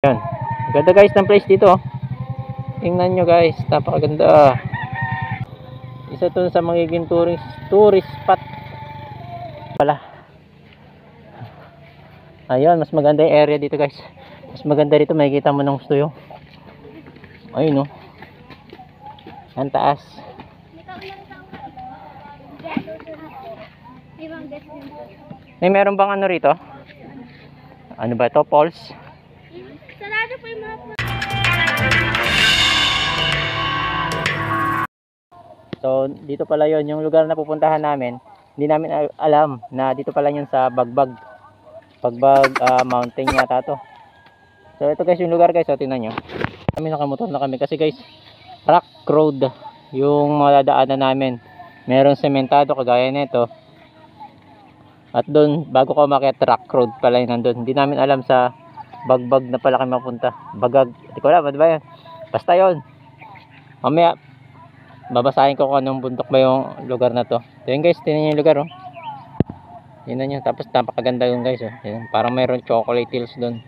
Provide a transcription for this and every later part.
Yan. Ganda guys ng place dito. Tingnan nyo guys, napakaganda. Isa to sa magiging tourist spot pala. Ayun, mas maganda yung area dito guys. Mas maganda dito, makikita mo ng gusto yung ayun no. Ang taas. Meron bang ano rito? Ano ba ito? Falls? Sarado po yung mga So, dito pala yon yung lugar na pupuntahan namin. Hindi namin alam na dito pala yun sa Bagbag Mountain yata to. So, ito guys yung lugar guys. So, tingnan nyo. Kami nakamotor na kami kasi guys, rock road yung madadaanan namin. Merong sementado kagaya nito. At doon, bago ko umakyat, rock road pala yun nandun. Hindi namin alam sa Bagbag na pala kami mapunta. Bagag, hindi ko alam, ano ba yan? Basta yun. Mamaya, babasahin ko kung anong bundok ba yung lugar na to. So yun guys, tingnan nyo yung lugar oh. Tingnan nyo, tapos napakaganda yun guys oh. Yun, parang mayroon chocolate hills doon.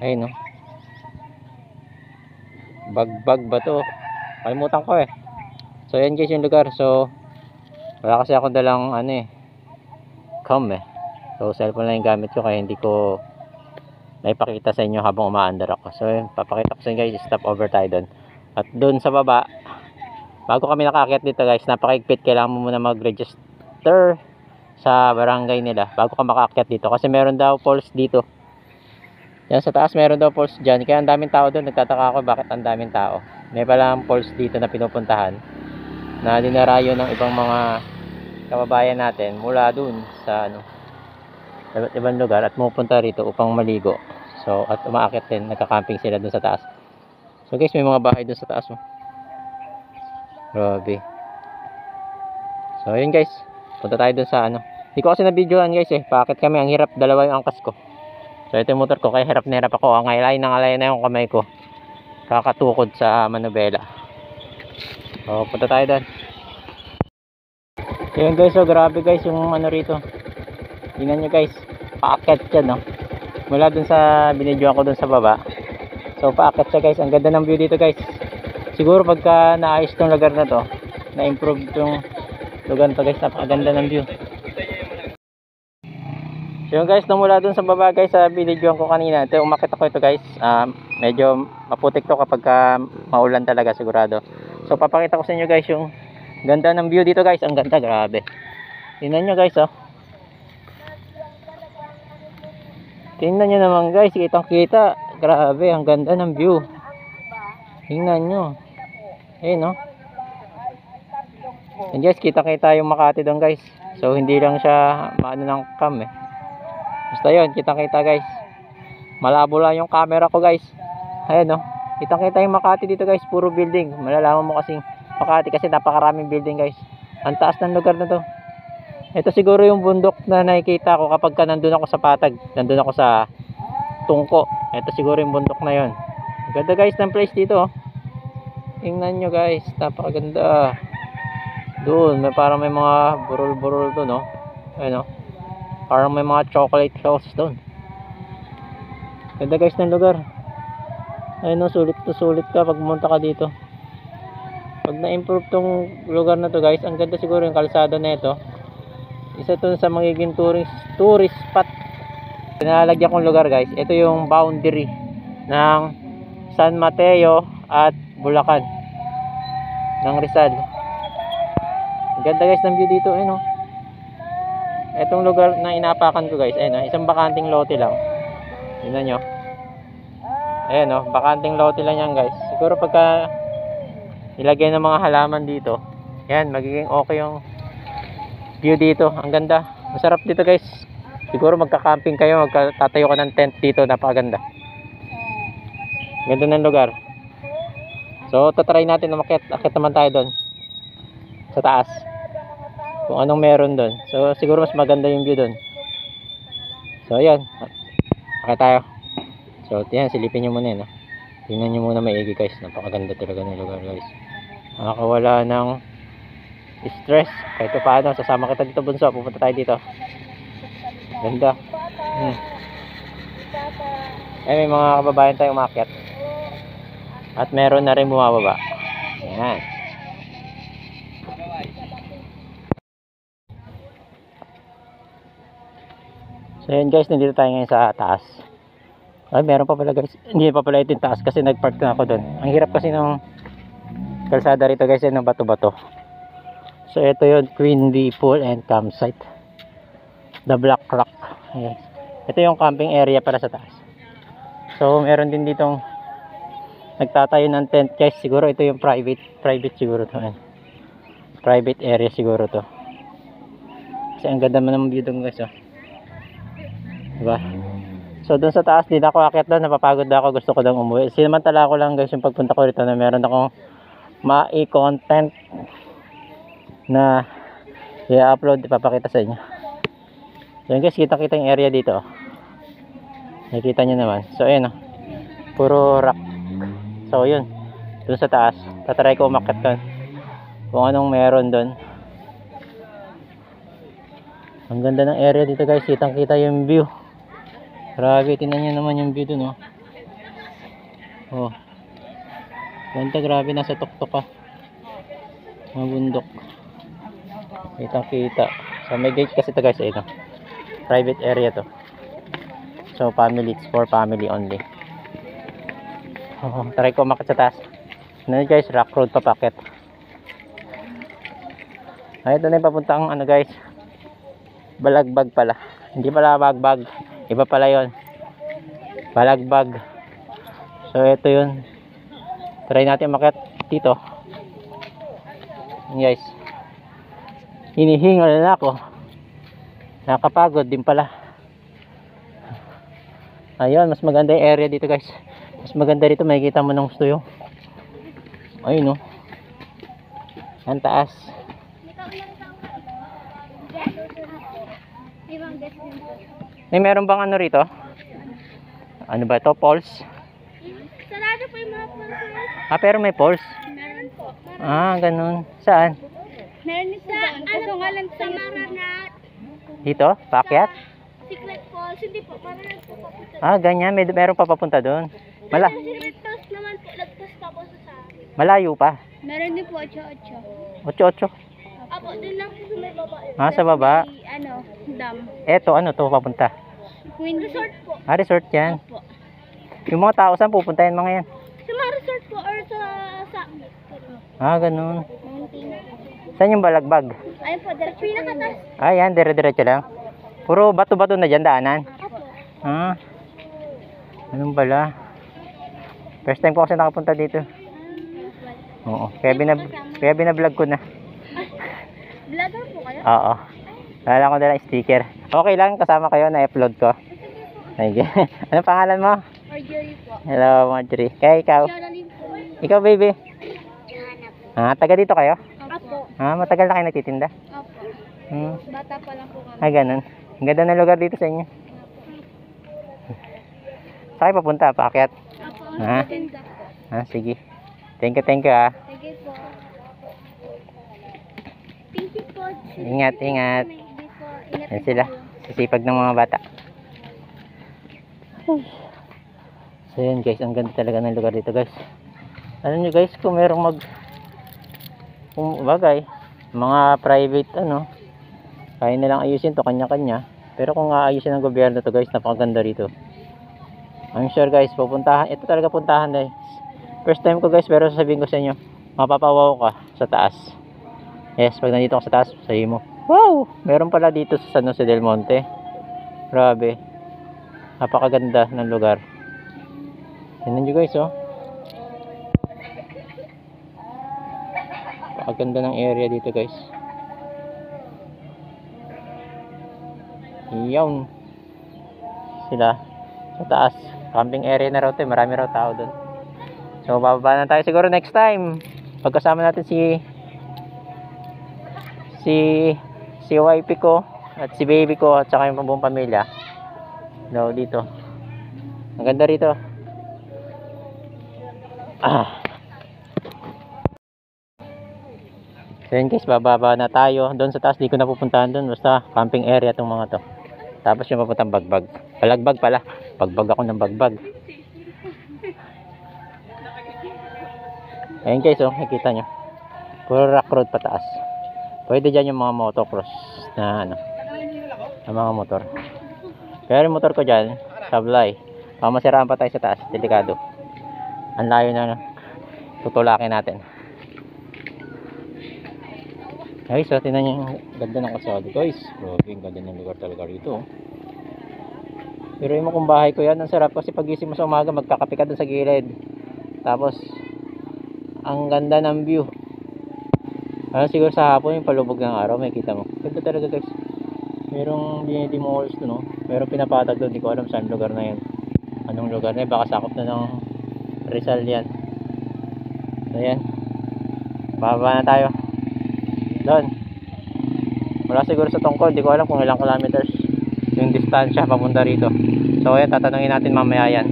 Ayun oh. Bagbag ba to? Kalimutan ko eh. So yan guys yung lugar. So wala kasi ako dalang ano eh, cam eh. So cellphone lang yung gamit ko kaya hindi ko naipakita sa inyo habang umaandar ako. So yun, papakita ko sa inyo guys, stop over tayo doon. At doon sa baba, bago kami nakaakyat dito guys, napakaigpit, kailangan mo muna mag-register sa barangay nila bago ka makaakyat dito kasi meron daw falls dito. Yan sa taas meron daw falls dyan, kaya ang daming tao doon. Nagtataka ako bakit ang daming tao. May palang falls dito na pinupuntahan na dinarayo ng ibang mga kababayan natin mula doon sa ano, ibang lugar at pupunta rito upang maligo. So at umaakyat din, nagka-camping sila doon sa taas. So guys, may mga bahay doon sa taas oh. Grabe. So ayun guys, punta tayo dun sa ano. Hindi ko kasi na-videoan guys eh. Paakit kami, ang hirap, dalawa yung angkas ko. So ito yung motor ko, kaya hirap na hirap ako. Ang alay na yung kamay ko. Kakatukod sa manubela. So punta tayo dun. Ayun guys, so grabe guys yung ano rito. Tingnan nyo guys, paakit siya no. Mula dun sa binidyoan ko dun sa baba. So paakit siya guys, ang ganda ng view dito guys. Siguro pagka naayos tong lugar na to, na-improve tong lugar na to guys, napakaganda ng view. So yun guys, mula dun sa baba guys, sa binidyoan ko kanina, ito umakit ako ito guys. Medyo maputik to kapag maulan talaga sigurado. So papakita ko sa inyo guys yung ganda ng view dito guys, ang ganda, grabe. Tingnan nyo guys oh. Tingnan nyo naman guys, kitang kita, grabe, ang ganda ng view. Tingnan nyo. Ayun no. And guys, kita yung Makati doon guys. So hindi lang siya maano ng cam eh. Basta yun, kita guys. Malabo lang yung camera ko guys. Ayun no. Kita yung Makati dito guys, puro building. Malalaman mo kasing Makati kasi napakaraming building guys. Ang taas ng lugar na to. Ito siguro yung bundok na nakikita ko kapag nandun ako sa Patag. Nandun ako sa Tungko. Ito siguro yung bundok na yun. Ganda guys ng place dito oh. Tingnan nyo guys, napakaganda. Doon, parang may mga burol-burol doon, no? Ayun, no? Parang may mga chocolate hills doon. Ganda guys ng lugar. Ayun, no? Sulit ka pag pumunta ka dito. Pag na-improve tong lugar na to guys, ang ganda siguro yung kalsada na ito. Isa to sa magiging tourist spot. Pinalagyan kong lugar guys. Ito yung boundary ng San Mateo at Bulacan ng Rizal. Ang ganda guys ng view dito, ayun oh. Etong lugar na inapakan ko guys, ayun oh, isang bakanting lote lang. Tingnan nyo. Ayun oh, bakanting lote lang yan guys. Siguro pagka ilagay ng mga halaman dito, yan, magiging okay yung view dito. Ang ganda. Masarap dito guys. Siguro magka-camping kayo, magtatayo ka ng tent dito, napakaganda. Ganda ng lugar. So, tatry natin na akit naman tayo doon sa taas. Kung anong meron doon. So, siguro mas maganda yung view doon. So, ayan. Akit tayo. So, yan, silipin nyo muna yun. Tingnan nyo muna maigi guys. Napakaganda talaga ng lugar guys. Nakakawala ng stress. Kahit paano, sasama kita dito bunso. Pupunta tayo dito. Ganda. May mga kababayan tayong umakyat. At meron na rin bumababa. Ayan. So yun guys, nandito tayo ngayon sa taas. Ay, meron pa pala guys. Hindi pa pala ito yung taas kasi nagpark na ako doon. Ang hirap kasi ng kalsada rito guys, ng bato-bato. So ito yun, Queen Bee Pool and Campsite. The Black Rock. Ayan. Ito yung camping area para sa taas. So meron din ditong nagtatayo ng tent guys. Siguro ito yung private siguro to. Ayan. Private area siguro to. Kasi ang ganda man ng view doon guys, oh. Diba? So doon sa taas, di na ako akit doon, napapagod na ako, gusto ko doon umuwi. Sinamantala ko lang guys yung pagpunta ko rito na meron akong ma-content na i-upload, ipapakita sa inyo. So yun guys, kita-kita yung area dito. Nakikita nyo naman. So ayun, puro rock. So yun, doon sa taas, tatry ko umakit doon kung anong meron doon. Ang ganda ng area dito guys, kitang-kita yung view. Grabe, tingnan nyo naman yung view dun, oh. Oh. Ganda, grabe, nasa tuktok ka. Mga bundok. Kitang-kita. So may gate kasi ito guys, ito. Private area to. So family, it's for family only. Oh, try ko umakit sa taas. Ano guys, rock road papakit. Ay, ito na yung papuntang ano guys, Balagbag pala. Hindi pala Bagbag. Iba pala yon. Balagbag. So ito yun. Try natin umakyat dito. Yan guys. Hinihingal na ako. Nakapagod din pala. Ayun, mas maganda yung area dito guys. Mas maganda dito, makikita mo ng gusto yung. Ayun, no. Ang taas. Meron bang ano rito? Ano ba ito? Falls? Sarado po yung mga pulse. Pero may falls. Meron po. Ganun. Saan? Meron sa, ano, sa Maranat. Dito? Paakyat? Secret Falls. Hindi po, Maranat po papunta. Ganyan. Meron pa papunta doon. Secret Falls naman po, lagpas tapos sa akin. Malayo pa. Meron din po, 8-8. 8-8. Apo, din lang po sa may baba. Sa baba. May, ano, dam. Eto, ano to papunta? Queen Resort po. Resort yan. Apo. Yung mga tao saan pupunta yan mga yan? Sa mga resort po or sa Ganun. mountain. Saan yung Balagbag? Ayun po, diretso. Pinakatas. Yan, dire-diretso lang. Puro bato-bato na dyan daanan. Apo. Ganun pala. First time ko kasi nakapunta dito. Oo. Kaya binablog ko na. Vlogger po kayo? Oo. Lala ko na sticker. Okay lang, kasama kayo, na-upload ko. Sige. Ano pangalan mo? Marjorie po. Hello, Marjorie. Kaya ikaw? Geraldine po. Ikaw, baby? Johanna po. Taga dito kayo? Apo. Matagal na kayo nagtitinda? Apo. Bata pa lang po kami. Ganun. Ang ganda ng lugar dito sa inyo. Saan kayo papunta? Paakyat? Apo. Sige. Thank you, ah. Sige po. Thank you po. Ingat. Ingat Yan sila. Sisipag ng mga bata. So yun guys, ang ganda talaga ng lugar dito guys. Alam nyo guys, kung merong bagay, mga private kaya nilang ayusin to kanya-kanya. Pero kung aayusin ng gobyerno to guys, napakaganda rito. I'm sure guys, ito talaga puntahan guys. First time ko guys, pero sasabihin ko sa inyo, mapapawaw ka sa taas. Yes, pag nandito ka sa taas, sabihin mo, wow! Meron pala dito sa San Jose del Monte. Grabe. Napakaganda ng lugar. Tingnan nyo guys, oh. Napakaganda ng area dito guys. Iyon. Sila sa taas. Camping area na raw ito. Marami raw tao doon. So, bababa na tayo siguro next time. Pagkasama natin si wifey ko at si baby ko at saka yung buong pamilya. Dito. Ang ganda rito. So yun guys, bababa na tayo. Doon sa taas, di ko na pupuntahan doon. Basta camping area itong mga to. Tapos yung papuntang Bagbag. Balagbag pala. Bagbag ako ng Bagbag. Ayun guys, oh, nakikita nyo. Puro rock road pataas. Pwede dyan yung mga motocross na ano, na mga motor. Pero yung motor ko dyan, sablay. Baka masiraan pa tayo sa taas, delikado. Ang layo na, no? Tutulakin natin. Guys, so, tingnan nyo yung ganda ng kalsada guys. Grabe, ang ganda ng lugar talaga rito. Pero yung kung bahay ko yan, ang sarap kasi pagising mo sa umaga, magkakape ka dun sa gilid. Tapos, ang ganda ng view. Ano siguro sa hapon yung palubog ng araw, may kita mo. Ganda talaga guys. Merong dinidemolish doon, no? Pero pinapatag doon, di ko alam saan lugar na yun. Anong lugar na yun, baka sakop na ng Rizal yan. So yan. Bababa na tayo. Doon. Wala siguro sa tungkol, di ko alam kung ilang kilometers yung distansya papunta rito. So yan, tatanungin natin mamaya yan.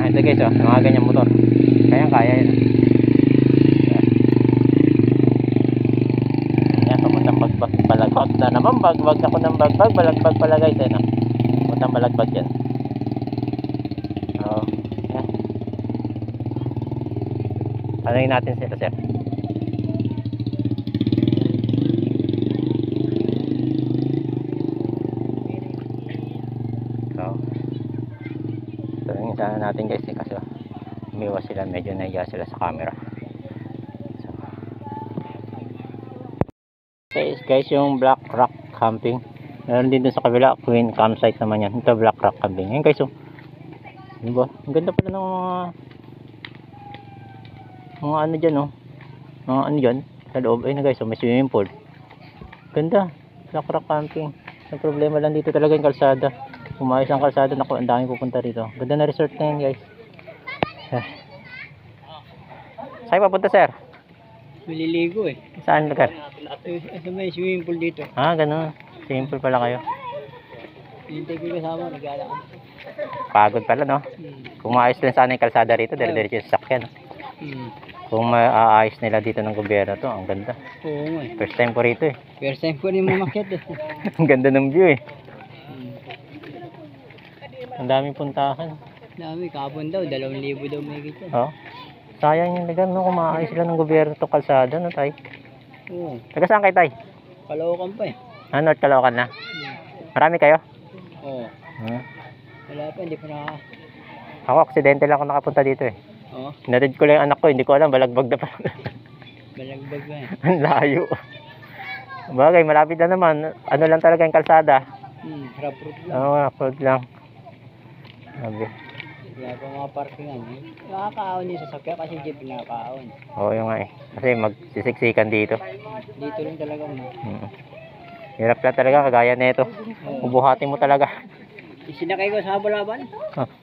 Ito guys, oh, mga ganyang motor. Kaya yan. Yan, papuntang balagbag na naman. Bagbag ako ng bagbag. Balagbag pala guys. Yan, papuntang balagbag yan. Oo. Yan. Tanungin natin sila sir. Tanungin sana natin guys kasi umiwas sila, medyo nahiya sila sa camera. So, guys, yung Black Rock Camping meron din dun sa kabila, Queen Campsite naman yan. Ito Black Rock Camping. Ayun guys, diba? Ang ganda pala ng mga ano dyan, oh. Mga ano dyan sa loob. Ayun na guys, may swimming pool. Ganda, Black Rock Camping. Ang problema lang dito talaga yung kalsada. Umayos ang kalsada, naku, ang daming pupunta rito. Ganda na resort na yan guys. Saan papunta sir? Maliligo eh. Saan lugar? Sa may swimming pool dito. Ah, ganun. Simple pala kayo. Hintay ko kasama, nag-aalaan. Pagod pala, no? Kung maayos lang sana yung kalsada rito, dire-diretso sa sakyan. Kung maaayos nila dito ng gobyerno to, ang ganda. Oo nga eh. First time ko rito eh. First time ko rin mamakit eh. Ang ganda ng view eh. Ang daming puntahan. Dami, kapon daw, 2,000 daw may kita. Oh. Sayang yung lugar, no? Kung maayos sila ng gobyerno to kalsada, no, tay? Oo. Taga saan kayo, tay? Kalookan pa eh. Ah, North Caloocan na. Marami kayo? Oo. Wala pa, hindi pa na. Ako, aksidente lang ako nakapunta dito eh. Oo. Hinatid ko lang yung anak ko, hindi ko alam, balagbag na pala. Balagbag na eh. Ang layo. Bagay, malapit na naman. Ano lang talaga yung kalsada. Rough road lang. Oo, road lang. Sabi. Wala pa mga parkingan eh. Nakakaon yung sasakyan kasi jeep nakakaon. Oo, yung nga eh. Kasi magsisiksikan dito. Dito rin talaga mo. Hirap na talaga, kagaya nito. Ubuhatin mo talaga. Isinakay ko sa habalaban.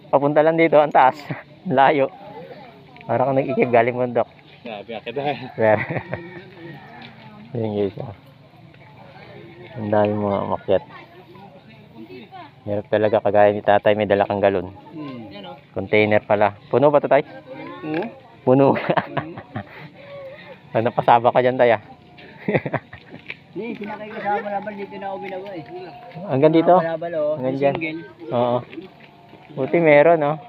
Papunta lang dito, ang taas. Layo. Parang kung nag-ikip galing bundok. Grabe, akit na. Yun guys. Ang dami mga umakyat. Hirap talaga, kagaya ni tatay, may dala kang galon. Container pala. Puno ba ito, tay? Puno. Napasaba ka dyan, tay, ah. Hindi, sinakay ko sa habalaban dito na ubinawa eh. Hanggang dito? Habalaban oh, Hanggang dyan? single. Oo. Buti meron, no?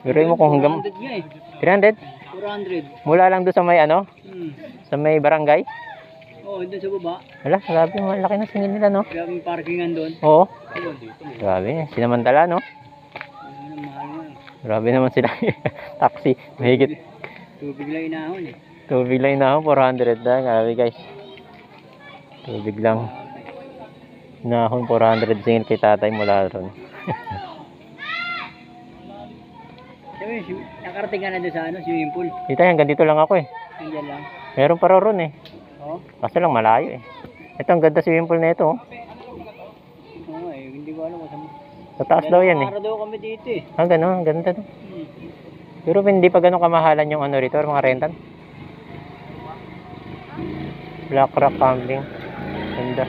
Pero mo kung hanggang 400 nga eh. 300? 400. Mula lang doon sa may ano? Sa may barangay? Oo, doon sa baba. Wala, grabe, malaki na singil nila, no? Kaya may parkingan doon. Oo. Ayun, dito. Grabe, sinamantala, no? Ayun, mahal nga. Grabe naman sila. Taxi, mahigit. Tubig lang inahon eh. Tubig lang na ako, 400 na. Grabe, guys. Tubig lang. Inahon, 400 singil kay tatay mula ron. Sabi, nakarating ka na doon sa ano, swimming pool. Dito, hanggang dito lang ako eh. Nandiyan lang. Meron pa ron eh. Oo. Kaso lang malayo eh. Ito, ang ganda swimming pool na ito. Oh. Oo eh, hindi ko alam kung saan. Sa taas daw yan eh. Para daw kami dito eh. Ah, gano'n, ang ganda no. Pero hindi pa ganun kamahalan yung ano rito, mga rental. Black Rock Camping. Ganda.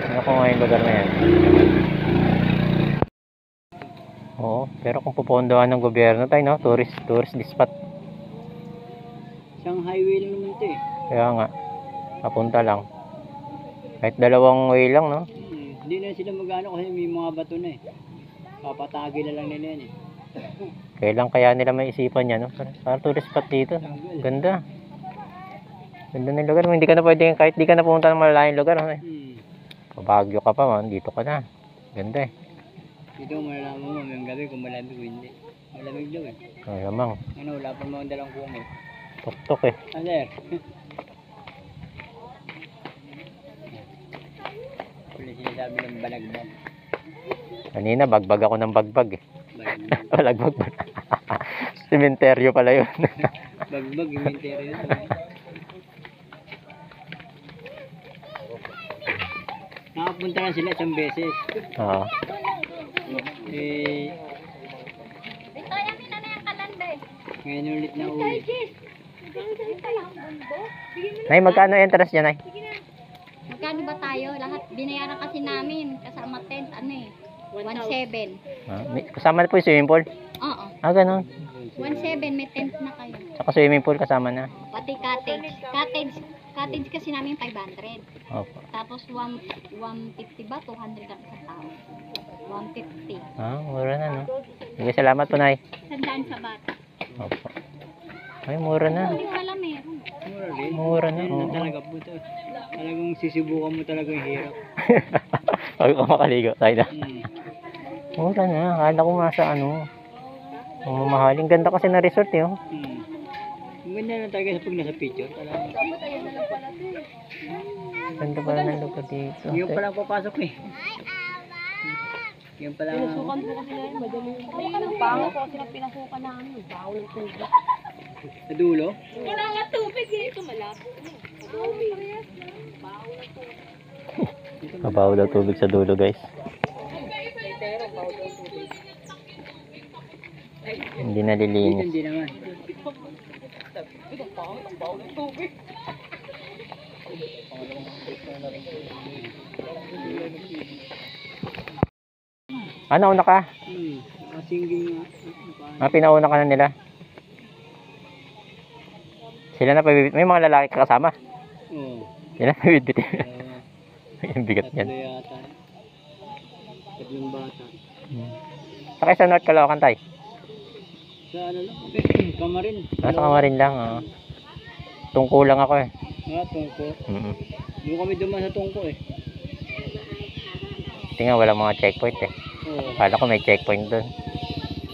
Ano ko nga yung lugar na yan. Oo, pero kung pupondohan ng gobyerno tayo, no? Tourist spot. Isang highway lang naman ito eh. Kaya nga, papunta lang. Kahit dalawang way lang, no? Hindi na sila magano kasi may mga bato na eh. Papatagi na lang nila yan eh. Kailan kaya nila may isipan yan, no? Parang tourist spot dito. Ganda. Ganda ng lugar. Hindi ka na pwede, kahit di ka na pumunta ng malalayong lugar. No? Pabagyo ka pa man, dito ka na. Ganda eh. Dito malalaman mo ngayong gabi kung malamig o hindi. Malamig daw eh. Ay, lamang. Ano, wala pa mga dalang kumot. Tok-tok eh. Ano sir? Wala sinasabi ng balagbag. Kanina, bagbag ako ng bagbag eh. Balagbag. Walang bagbag. Sementeryo pala yun. Bagbag, inventary yun. Nakapunta na sila isang beses. Oo. Eh, Kaya mina na yung kalanda eh. ngayon ulit na uli. Nay, magkano entrance niya, Nay? Magkano ba tayo? Lahat binayaran kasi namin kasama tent ano eh. 1.7. Kasama na po yung swimming pool? Oo. Ah, ganun. 1.7 may tent na kayo. Saka swimming pool kasama na. Pati cottage. Cottage kasi namin 500. Opo. Tapos 150 ba? 200 ang isang tao. 150. Ah, mura na, no? Sige, salamat po, Nay. Sandaan sa bata. Opo. Ay, mura na. Hindi pala meron. Mura rin. Mura na, Yan oo. na talaga po ito. Talagang sisibukan mo talaga yung hirap. Pag ako makaligo, tayo na. Mura na. Akala ko masa ano. Mamahaling ganda kasi na resort eh. Oh. Ang ganda na talaga sa pag nasa picture. Talagang Ganda pala ng lugar dito. yung pa lang papasok eh. Yung pa lang. Sa dulo? Wala nga tubig eh. Ito malapit. Mabaho daw tubig sa dulo, guys. Hindi nalilinis. Hindi naman. Ano, una ka? Singging nga. Pinauna ka na nila. Sila na pabibit. May mga lalaki ka kasama. Oo. Sila na pabibit. Yung bigat Tatlo niyan. yata. Tatlong bata. Sakay sa North Caloocan, Tay. Sa ano lang? Kamarin. Nasa Kamarin lang. Tungko lang ako eh. Tungko. Doon kami duman sa tungko eh. Tingnan, walang mga checkpoint eh. Oo. Kala ko may checkpoint doon.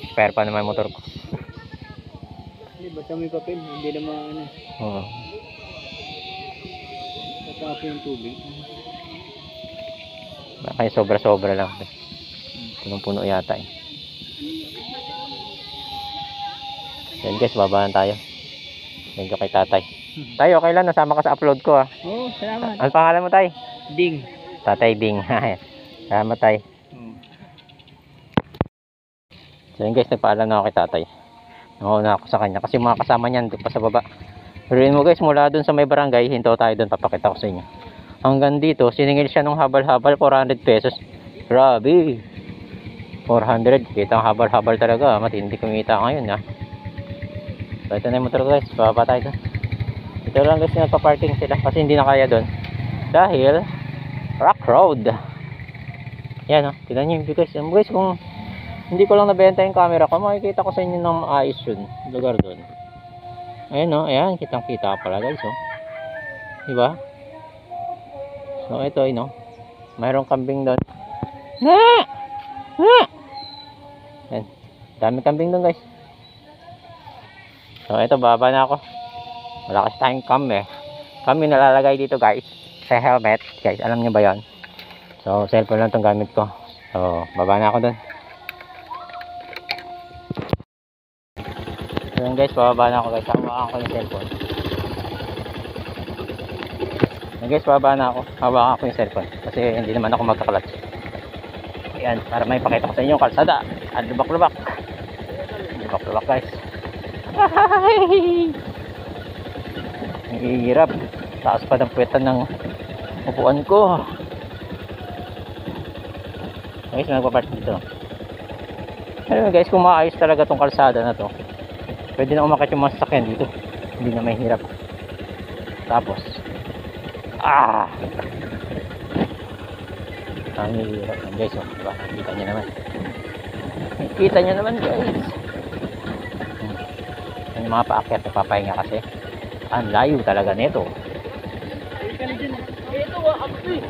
Spare pa naman motor ko. Hindi, basta may papel. Hindi naman ano. Oo. Tatapos yung tubig. Baka yung sobra-sobra lang. Punong-puno yata eh. Yan guys, babaan tayo. Thank you kay tatay. Tayo, okay lang. Nasama ka sa upload ko ah. Oo, salamat. Ano pangalan mo, Tay? Ding. Tatay Ding. Salamat, Tay. So yun guys, nagpaalam na ako kay tatay. Nauna ako sa kanya kasi mga kasama niyan doon pa sa baba. Pero mo guys, mula doon sa may barangay, hinto tayo doon, papakita ko sa inyo. Hanggang dito, siningil siya nung habal-habal, 400 pesos. Grabe. 400, kita ang habal-habal talaga. Matindi kumita ngayon ha. So ito na yung motor guys, bababa tayo doon. Ito lang guys, nagpa-parking sila kasi hindi na kaya doon. Dahil, rock road. Yan o, tignan nyo yung view guys. Guys, kung hindi ko lang nabenta yung camera ko, makikita ko sa inyo ng maayos yun, lugar doon. Ayan o, ayan, kitang kita pala guys o. Diba? So ito yun o, mayroong kambing doon. Ayan, dami kambing doon guys. So ito, baba na ako. Wala kasi tayong cam eh. Cam yung nalalagay dito guys, sa helmet guys, alam nyo ba yan? So cellphone lang itong gamit ko. So baba na ako doon. Ayan guys, bababa na ako guys. Hawakan ko yung cellphone. Ayan guys, bababa na ako. Hawakan ko yung cellphone. Kasi hindi naman ako magka-clutch. Ayan, para may pakita ko sa inyo yung kalsada. At lubak-lubak. Lubak-lubak guys. Ang hirap. Taas pa ng puwetan ng upuan ko. Ayan guys, nagpapart dito. Ayan guys, kung maayos talaga tong kalsada na to, pwede na umakit yung mga sasakyan dito. Hindi na may hirap. Tapos, ang hirap. Guys, oh, diba? Nakita nyo naman. Kita nyo naman guys. Yung mga paakyat na papahinga kasi. Ang layo talaga nito.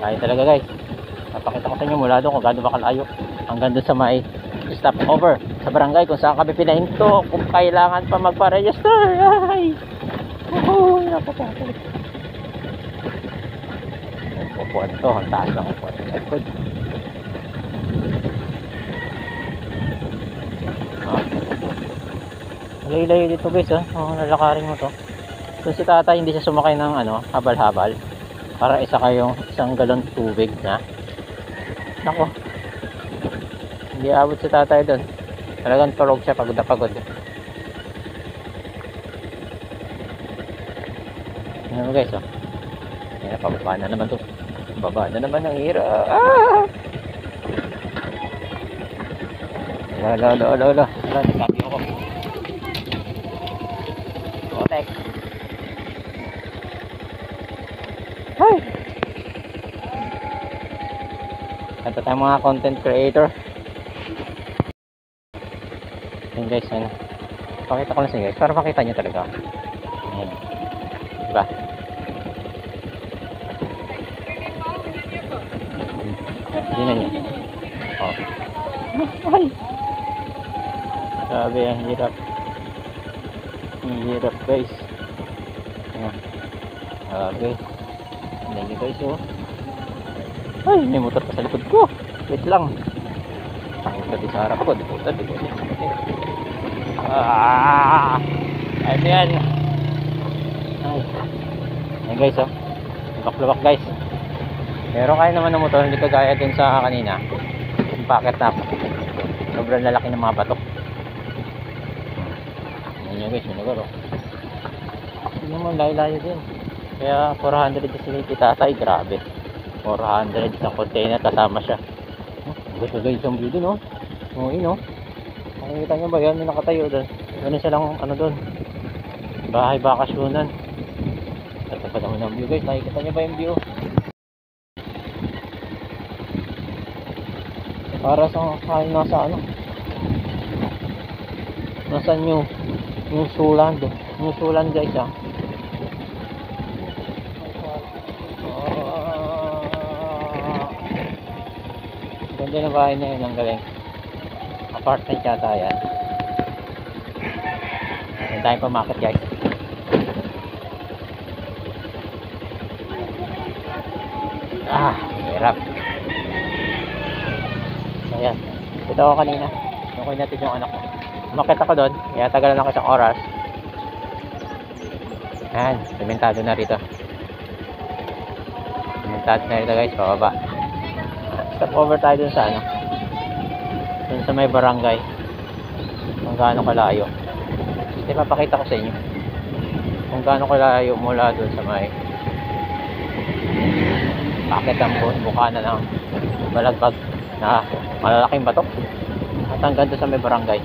Layo talaga guys. Napakita ko sa inyo mula doon kung gaano ba kalayo. Hanggang doon sa may stop over sa barangay kung saan kami pinahinto. Kung kailangan pa magpa-register. Ay! Oh, napakita. Upuan to. Ang taas ng upuan. Likod. Layo-layo dito guys, nalakarin mo to. So si tatay hindi siya sumakay ng habal-habal para isa kayong isang galon tubig na. Nako. Hindi abot si tatay doon. Talagang tulog siya, pagod na pagod. Ano guys, Ayan, pababa na naman to. Baba na naman ang hira. Ah! Lala. Nagkabi ako. Otek. Hi! Ito tayong mga content creator. Ayan guys, pakita ko lang sa inyo guys, para makita nyo talaga. Ayan. Diba? Tignan nyo. Oh. Ay! Sabi, ang hirap. Ang hirap guys. Ayan. Sabi. Tignan nyo guys, Ay, may motor pa sa likod ko. Wait lang. Takot sa harap ko. Puta. Ay, yan. Ay. Ayan guys, Lubak-lubak guys. Pero kaya naman ng motor, hindi kagaya dun sa kanina. Yung packet na. Sobrang lalaki ng mga bato. Ayan nyo guys, yung lugar, Hindi naman, layo-layo din. Kaya 400 kasi tatay, grabe. 400 sa container, kasama siya. Gusto guys yung view dun, Nakikita nyo ba yan? May nakatayo doon. Ganun silang doon. Bahay bakasyonan. Tatapad naman ng view guys. Nakikita nyo ba yung view? Para sa kain nasa nasa New Zealand. New Zealand guys, Ganda na bahay na yun, ang galing. Apartment yata yan. Ayan tayong pamakit guys. Hirap. Ayan. Ito ako kanina. Nukoy natin yung anak ko. Umakit ako doon. Kaya tagalan ako isang oras. Ayan. Sementado na rito. Sementado na rito guys. Pababa. Stop over tayo dun sa dun sa may barangay. Kung gaano kalayo. Kasi papakita ko sa inyo. Kung gaano kalayo mula dun sa may bakit ang bukana ng balagbag na malalaking bato at hanggang doon sa may barangay.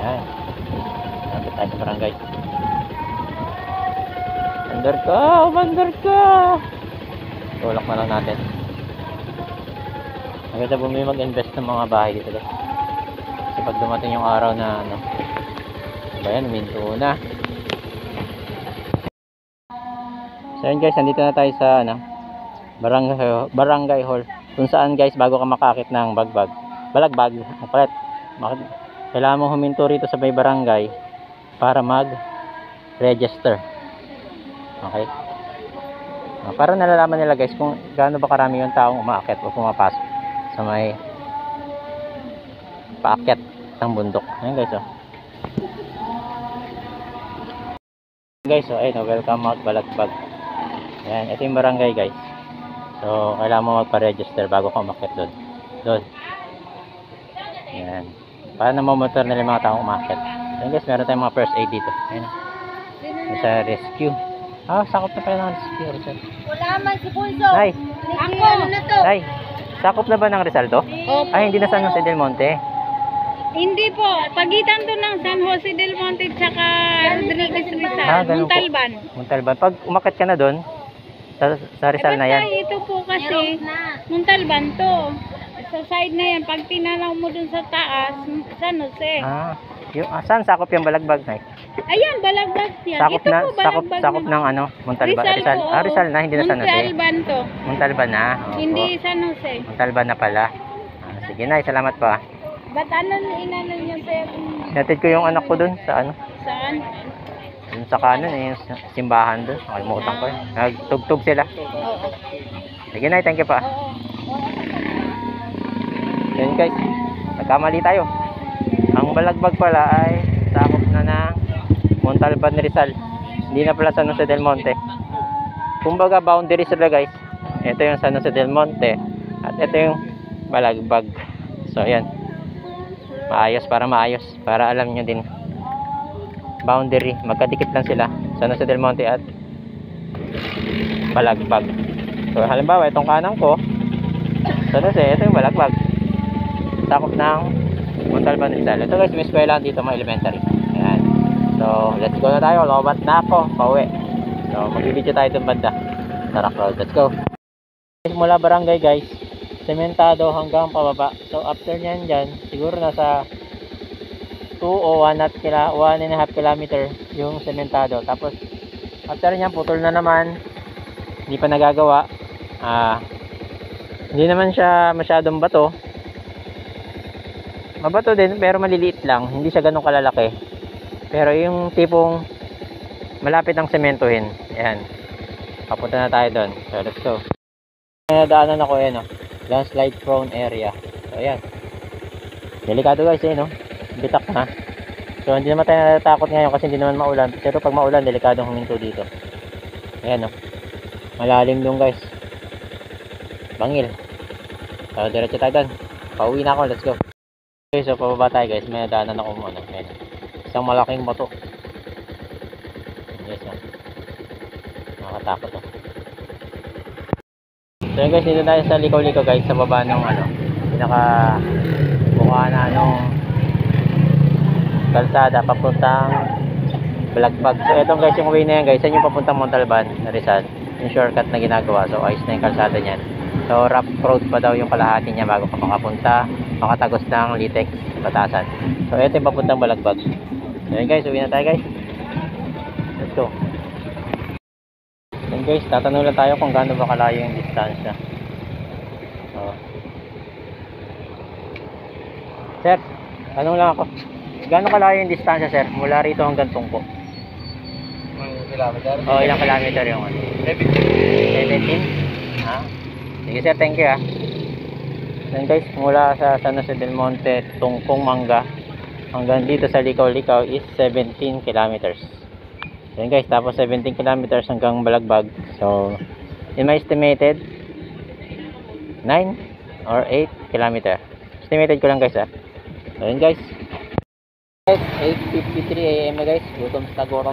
Ayan. Nandito tayo sa barangay. Mandar ka! Tulak na lang natin. Maganda bumili mag-invest ng mga bahay dito guys. Kasi pag dumating yung araw na ayan, minto na. So yun guys, nandito na tayo sa barangay hall. Kung saan guys, bago ka makakit ng balagbag, kailangan mo huminto rito sa may barangay para mag-register. Okay? Para nalalaman nila guys kung gaano ba karami yung taong umaakit o pumapasok sa may paakyat ng bundok. Ayan guys, guys, ayun, welcome out Balagbag. Ayan, ito yung barangay guys. So, kailangan mo magpa-register bago ka umakyat doon. Ayan. Para na mamotor nila yung mga taong umakyat. Ayan guys, meron tayong mga first aid dito. Ayan. Sa rescue. Sakop na pala ng rescue. Rizal. Wala man si Punso. Ay, Ako, na to? ay, sakop na ba ng Rizal to? Opo. Ay, hindi na San Jose del Monte. Hindi po. Pagitan to ng San Jose del Monte tsaka Rodriguez Rizal. Ganun po. Montalban. Montalban. Pag umakyat ka na doon, sa Rizal na yan. Ito po kasi Montalban to. sa side na yan, pag tinanaw mo dun sa taas, San Jose. Saan sakop yung Balagbag, Nay? Ayan, Balagbag yan. Sakop Ito na, po, Balagbag sakop ng ano, Montalban. Rizal po, Rizal na, hindi na San Jose. Montalban to. Montalban na. Opo. Hindi San Jose. Montalban na pala. Sige, Nay, salamat pa. Ba't ano inano niyo, sir? Natid ko yung anak ko dun sa ano, Saan? dun sa kanan, yung simbahan dun. Nakalimutan ko. Nagtugtog sila. Oo. Sige, Nay, thank you pa. Oo. Yan guys, nagkamali tayo. Ang Balagbag pala ay sakop na ng Montalban, Rizal. Hindi na pala San Jose del Monte. Kumbaga boundary sila guys. Ito yung San Jose del Monte at ito yung Balagbag. So yan, maayos, para alam nyo din boundary, magkadikit lang sila, San Jose del Monte at Balagbag. So halimbawa itong kanan ko San Jose, ito yung Balagbag, sakop ng Montalban, Rizal. Ito guys, may eskwelahan dito, mga elementary. Ayan. So, let's go na tayo. Lobat na ako, pauwi. So, magbibidyo tayo itong banda. Tarak Road, let's go. Mula barangay guys, sementado hanggang pababa. So, after nyan dyan, siguro nasa 2 o 1.5 kilometer yung sementado. Tapos, after nyan, putol na naman. Hindi pa nagagawa. Hindi naman siya masyadong bato. Mabato din pero maliliit lang, hindi siya ganun kalalaki. Pero yung tipong malapit ang sementohin. Ayan. Papunta na tayo doon. So let's go. Nadaanan ako yan, landslide prone area. So ayan. Delikado guys, no? Bitak na. So hindi naman tayo natatakot ngayon kasi hindi naman maulan. Pero pag maulan, delikadong huminto dito. Ayan, malalim doon guys. Bangil. So diretso tayo doon. Pauwi na ako, let's go. Okay, so pababa tayo guys, may nadaanan ako muna. Isang malaking bato. Yes, nakakatakot to. So yun guys, dito tayo sa likaw-likaw guys, sa baba ng pinaka buka na kalsada papuntang Balagbag. So etong guys, yung way na yan guys, yan yung papuntang Montalban, Rizal. Yung shortcut na ginagawa, so ayos na yung kalsada niyan. So rough road pa daw yung kalahati niya bago ka makatagos ng Litex, Batasan. So ito yung papuntang Balagbag. So yun guys, uwi na tayo guys. Let's go. Yun guys, tatanong lang tayo kung gaano ba kalayo yung distansya. So, sir, tanong lang ako. Gaano kalayo yung distansya sir? Mula rito hanggang Tungko. Ilang kilometer? Oh, ilang kilometer yung 17? Ha? Sige sir, thank you Then guys, mula sa San Jose del Monte, Tungkong Mangga hanggang dito sa Likaw-Likaw is 17 kilometers. Then guys, tapos 17 kilometers hanggang Balagbag. So, in my estimated 9 or 8 kilometer. Estimated ko lang guys So yun guys. 8:53 AM na guys. Gutom na ako,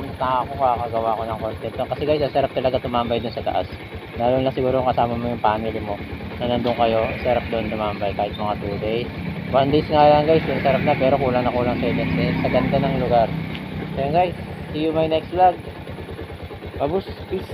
kakagawa ko ng content. Kasi guys, sarap talaga tumambay dun sa taas. Lalo na siguro kasama mo yung family mo na nandun kayo, sarap doon tumambay kahit mga 2 days. 1 days nga lang guys, yung sarap na pero kulang na kulang sa edad. Sa ganda ng lugar. So yun guys, see you my next vlog. Babus, peace.